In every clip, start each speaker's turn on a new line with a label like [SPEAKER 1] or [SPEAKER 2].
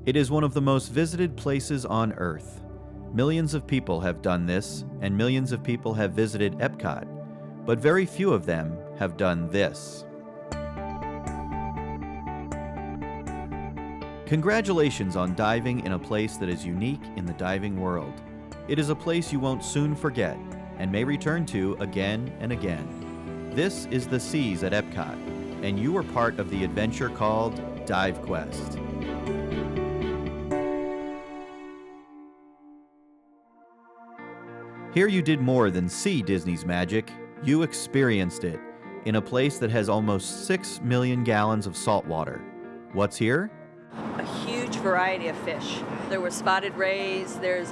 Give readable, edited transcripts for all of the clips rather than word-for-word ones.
[SPEAKER 1] It is one of the most visited places on Earth. Millions of people have done this, and millions of people have visited Epcot, but very few of them have done this. Congratulations on diving in a place that is unique in the diving world. It is a place you won't soon forget, and may return to again and again. This is the Seas at Epcot, and you are part of the adventure called Divequest. Here you did more than see Disney's magic, you experienced it, in a place that has almost 6 million gallons of salt water. What's here?
[SPEAKER 2] A huge variety of fish. There were spotted rays, there's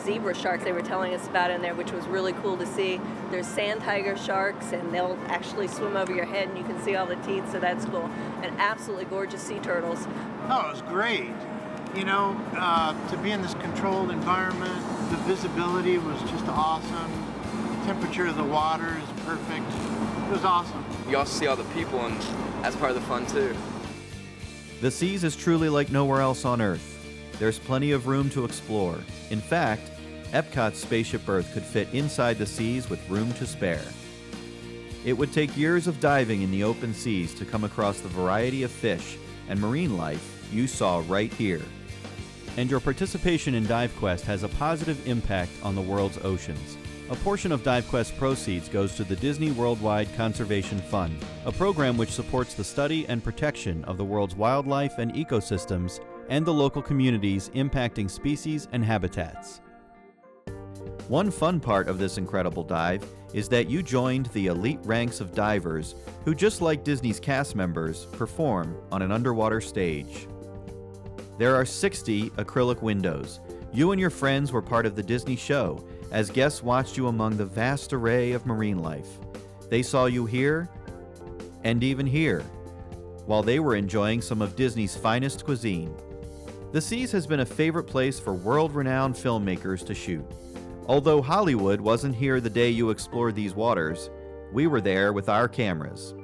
[SPEAKER 2] zebra sharks they were telling us about in there, which was really cool to see. There's sand tiger sharks, and they'll actually swim over your head and you can see all the teeth, so that's cool. And absolutely gorgeous sea turtles.
[SPEAKER 3] Oh, it was great. You know, to be in this controlled environment, the visibility was just awesome. The temperature of the water is perfect. It was awesome.
[SPEAKER 4] You also see all the people, and that's part of the fun too.
[SPEAKER 1] The Seas is truly like nowhere else on Earth. There's plenty of room to explore. In fact, Epcot's Spaceship Earth could fit inside the Seas with room to spare. It would take years of diving in the open seas to come across the variety of fish and marine life you saw right here. And your participation in Divequest has a positive impact on the world's oceans. A portion of Divequest proceeds goes to the Disney Worldwide Conservation Fund, a program which supports the study and protection of the world's wildlife and ecosystems and the local communities impacting species and habitats. One fun part of this incredible dive is that you joined the elite ranks of divers who, just like Disney's cast members, perform on an underwater stage. There are 60 acrylic windows. You and your friends were part of the Disney show as guests watched you among the vast array of marine life. They saw you here and even here, while they were enjoying some of Disney's finest cuisine. The Seas has been a favorite place for world-renowned filmmakers to shoot. Although Hollywood wasn't here the day you explored these waters, we were there with our cameras.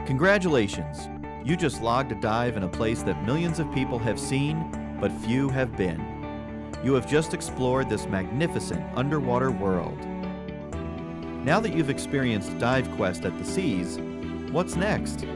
[SPEAKER 1] Congratulations! You just logged a dive in a place that millions of people have seen, but few have been. You have just explored this magnificent underwater world. Now that you've experienced Divequest at the seas, what's next?